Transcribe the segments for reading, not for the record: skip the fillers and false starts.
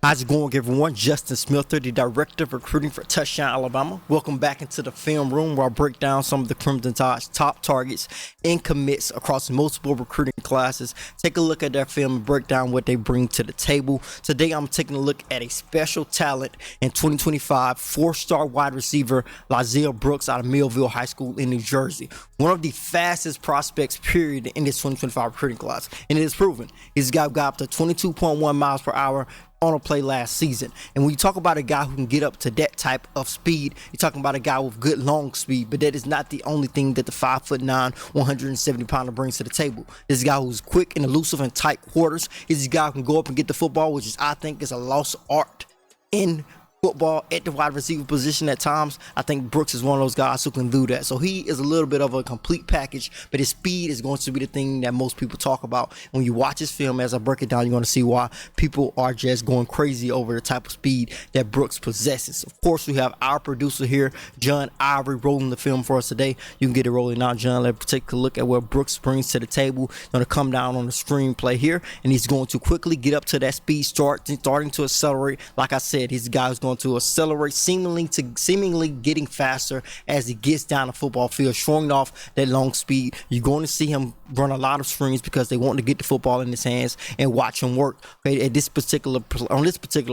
How's it going, everyone? Justin Smither, the Director of Recruiting for Touchdown Alabama. Welcome back into the film room where I break down some of the Crimson Tide's top targets and commits across multiple recruiting classes. Take a look at their film and break down what they bring to the table. Today, I'm taking a look at a special talent in 2025, four-star wide receiver Lotzeir Brooks out of Millville High School in New Jersey. One of the fastest prospects, period, in this 2025 recruiting class. And it is proven. He's got up to 22.1 miles per hour on a play last season. And when you talk about a guy who can get up to that type of speed, you're talking about a guy with good long speed, but that is not the only thing that the 5'9", 170-pounder brings to the table. This guy who's quick and elusive in tight quarters. He's a guy who can go up and get the football, which is, I think, is a lost art in football at the wide receiver position at times. I think Brooks is one of those guys who can do that. So he is a little bit of a complete package, but his speed is going to be the thing that most people talk about. When you watch his film, as I break it down, you're going to see why people are just going crazy over the type of speed that Brooks possesses. Of course, we have our producer here, John Ivory, rolling the film for us today. You can get it rolling now, John. Let's take a look at what Brooks brings to the table. Going to come down on the screenplay here, and he's going to quickly get up to that speed, starting to accelerate. Like I said, he's a guy who's going to accelerate, seemingly getting faster as he gets down the football field, showing off that long speed. You're going to see him run a lot of screens because they want to get the football in his hands and watch him work. Okay, on this particular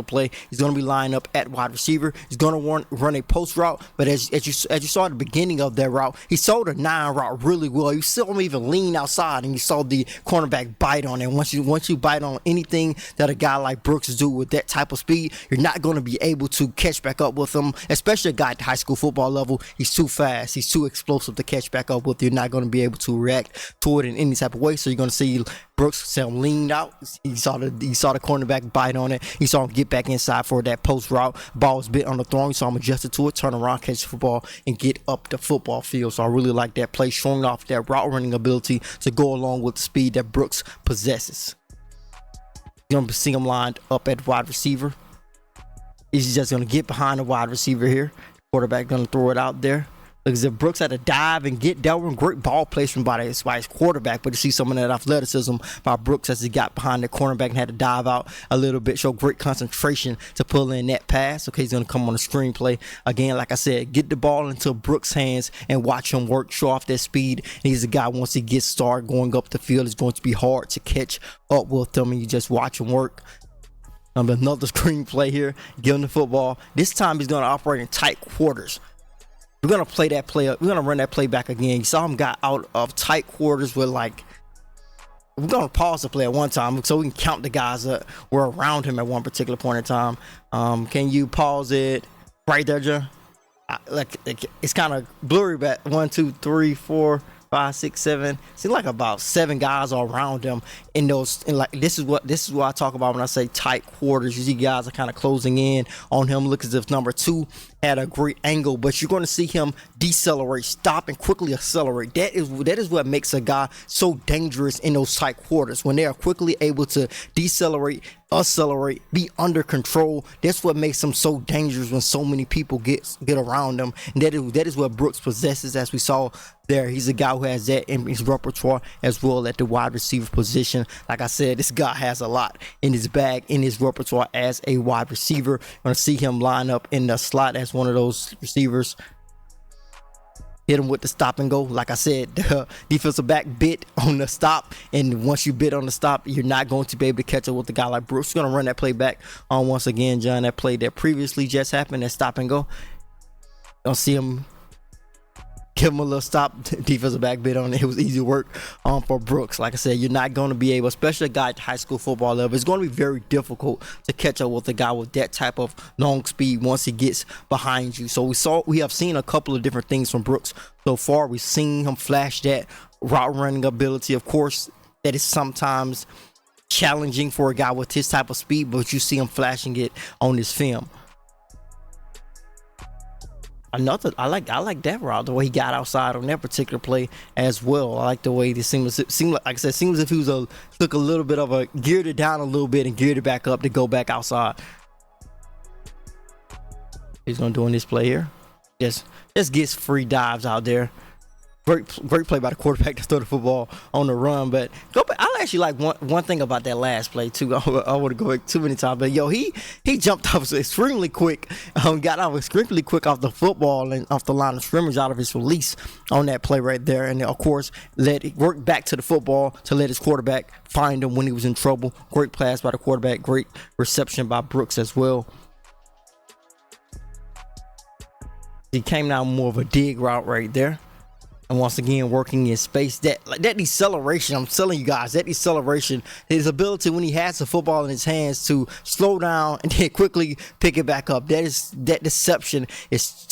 play, he's going to be lined up at wide receiver. He's going to run a post route, but as you saw at the beginning of that route, he saw the 9 route really well. You saw him even lean outside, and you saw the cornerback bite on it. Once you bite on anything that a guy like Brooks do with that type of speed, you're not going to be able to catch back up with him, especially a guy at the high school football level. He's too fast. He's too explosive to catch back up with. You're not going to be able to react to it in any type of way. So you're going to see Brooks leaned out. He saw the cornerback bite on it. He saw him get back inside for that post route. Ball was bit on the throw. He saw him adjust it to it, turn around, catch the football, and get up the football field. So I really like that play, showing off that route running ability to go along with the speed that Brooks possesses. You're going to see him lined up at wide receiver. He's just going to get behind the wide receiver here. Quarterback going to throw it out there. Looks as if Brooks had to dive and get that one. Great ball placement by his quarterback, but you see some of that athleticism by Brooks as he got behind the cornerback and had to dive out a little bit. Show great concentration to pull in that pass. Okay, he's going to come on the screenplay. Again, like I said, get the ball into Brooks' hands and watch him work, show off that speed. And he's a guy, once he gets started going up the field, it's going to be hard to catch up with him, and you just watch him work. Another screenplay here, give him the football. This time he's going to operate in tight quarters. We're going to play that play up. We're going to run that play back again. You saw him got out of tight quarters with we're going to pause the play at one time so we can count the guys that were around him at one particular point in time. Can you pause it right there, John? It's kind of blurry, but 1, 2, 3, 4, 5, 6, 7. Seems like about 7 guys are around him in those. And this is what I talk about when I say tight quarters. You see guys are kind of closing in on him. Look as if number 2 had a great angle, but you're going to see him decelerate, stop, and quickly accelerate. That is what makes a guy so dangerous in those tight quarters, when they are quickly able to decelerate, accelerate, be under control. That's what makes him so dangerous when so many people get around him. And that is what Brooks possesses, as we saw there. He's a guy who has that in his repertoire as well at the wide receiver position. Like I said, this guy has a lot in his bag, in his repertoire as a wide receiver. You're going to see him line up in the slot as one of those receivers. Hit him with the stop and go. Like I said, the defensive back bit on the stop, and once you bit on the stop, you're not going to be able to catch up with a guy like Brooks. Going to run that play back on once again, John. That play that previously just happened, that stop and go. Don't see him. Give him a little stop. Defensive back bit on it. It was easy work for Brooks. Like I said, you're not going to be able, especially a guy at high school football level, it's going to be very difficult to catch up with a guy with that type of long speed once he gets behind you. So we have seen a couple of different things from Brooks so far. We've seen him flash that route running ability. Of course, that is sometimes challenging for a guy with his type of speed, but you see him flashing it on this film. I like that route, the way he got outside on that particular play as well. I like the way this seems like I said, seems as if he took a little bit of a geared it down a little bit and geared it back up to go back outside. He's gonna do in this play here. Just gets free dives out there. Great play by the quarterback to throw the football on the run. But actually like one thing about that last play too. I want to go back too many times, but yo, he jumped off extremely quick. Got off extremely quick off the football and off the line of scrimmage out of his release on that play right there, and of course work back to the football to let his quarterback find him when he was in trouble. Great pass by the quarterback, great reception by Brooks as well. He came down more of a dig route right there. And once again, working in space, that deceleration, I'm telling you guys, that deceleration, his ability when he has the football in his hands to slow down and then quickly pick it back up. That deception is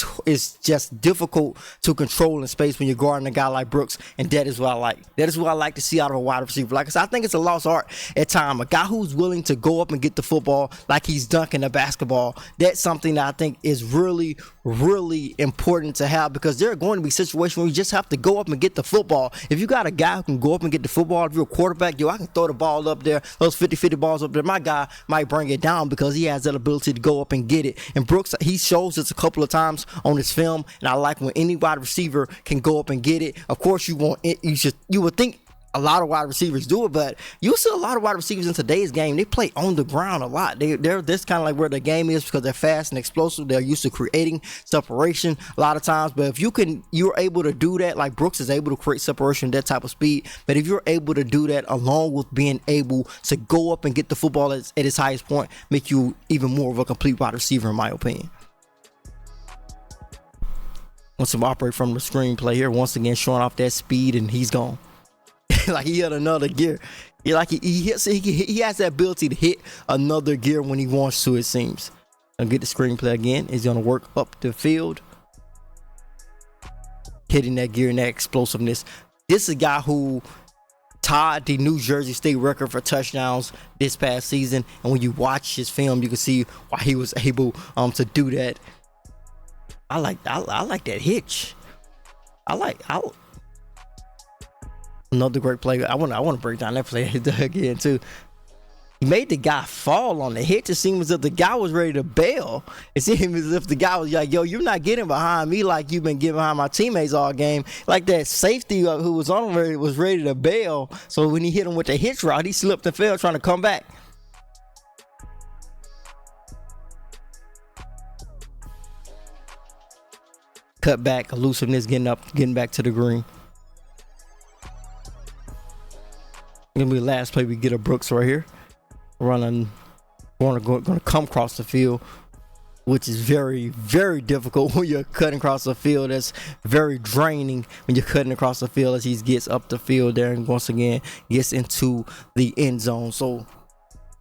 just difficult to control in space when you're guarding a guy like Brooks, and that is what I like. That is what I like to see out of a wide receiver. Like I said, I think it's a lost art at times. A guy who's willing to go up and get the football like he's dunking a basketball. That's something that I think is really, really important to have, because there are going to be situations where you just have to go up and get the football. If you got a guy who can go up and get the football, if you're a quarterback, I can throw the ball up there, those 50-50 balls up there. My guy might bring it down because he has that ability to go up and get it. And Brooks, he shows this a couple of times on his film, and I like when any wide receiver can go up and get it. Of course, you would think a lot of wide receivers do it, but you see a lot of wide receivers in today's game, they play on the ground a lot. They're this kind of like where their game is, because they're fast and explosive. They're used to creating separation a lot of times. But if you're able to do that, like Brooks is able to create separation, that type of speed. But if you're able to do that along with being able to go up and get the football at its highest point, make you even more of a complete wide receiver, in my opinion. Once we operate from the screenplay here, once again showing off that speed, and he's gone. Like he hit another gear. He has that ability to hit another gear when he wants to, it seems. I'll get the screenplay again. He's going to work up the field, hitting that gear and that explosiveness. This is a guy who tied the New Jersey State record for touchdowns this past season. And when you watch his film, you can see why he was able to do that. I like that hitch. Another great play. I want to break down that play again too. He made the guy fall on the hitch. It seemed as if the guy was ready to bail. It seemed as if the guy was like, yo, you're not getting behind me like you've been getting behind my teammates all game. Like that safety who was on him was ready to bail. So when he hit him with the hitch route, he slipped and fell trying to come back. Cut back, elusiveness, getting back to the green. Gonna be the last play we get a Brooks right here. Gonna come across the field, which is very, very difficult when you're cutting across the field. That's very draining when you're cutting across the field, as he gets up the field there and once again gets into the end zone. So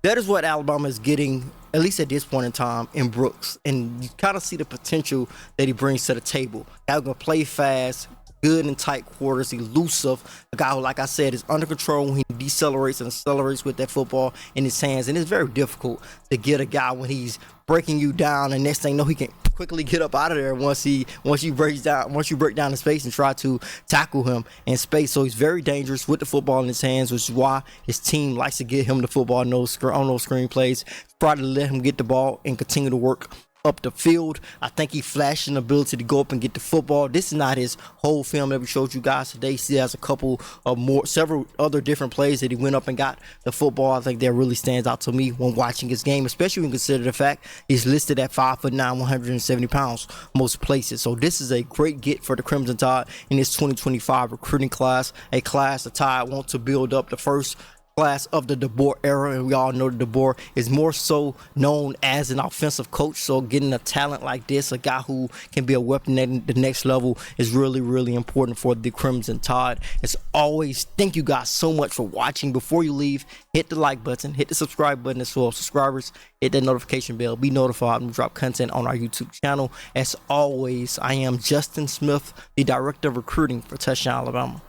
that is what Alabama is getting, at least at this point in time, in Brooks. And you kind of see the potential that he brings to the table. Guy gonna play fast, good in tight quarters, elusive. A guy who, like I said, is under control when he decelerates and accelerates with that football in his hands. And it's very difficult to get a guy when he's breaking you down, and next thing you know, he can quickly get up out of there once you break down the space and try to tackle him in space. So he's very dangerous with the football in his hands, which is why his team likes to get him the football on those screen plays. Try to let him get the ball and continue to work up the field. I think he flashed an ability to go up and get the football. This is not his whole film that we showed you guys today. He has a couple of several other different plays that he went up and got the football. I think that really stands out to me when watching his game, especially when you consider the fact he's listed at 5'9", 170 pounds most places. So this is a great get for the Crimson Tide in this 2025 recruiting class, a class the Tide want to build up, the first class of the DeBoer era, and we all know that DeBoer is more so known as an offensive coach. So getting a talent like this, a guy who can be a weapon at the next level, is really, really important for the Crimson Tide. As always, thank you guys so much for watching. Before you leave, hit the like button, hit the subscribe button as well. Subscribers, hit that notification bell, be notified when we drop content on our YouTube channel. As always, I am Justin Smith, the Director of Recruiting for Touchdown Alabama.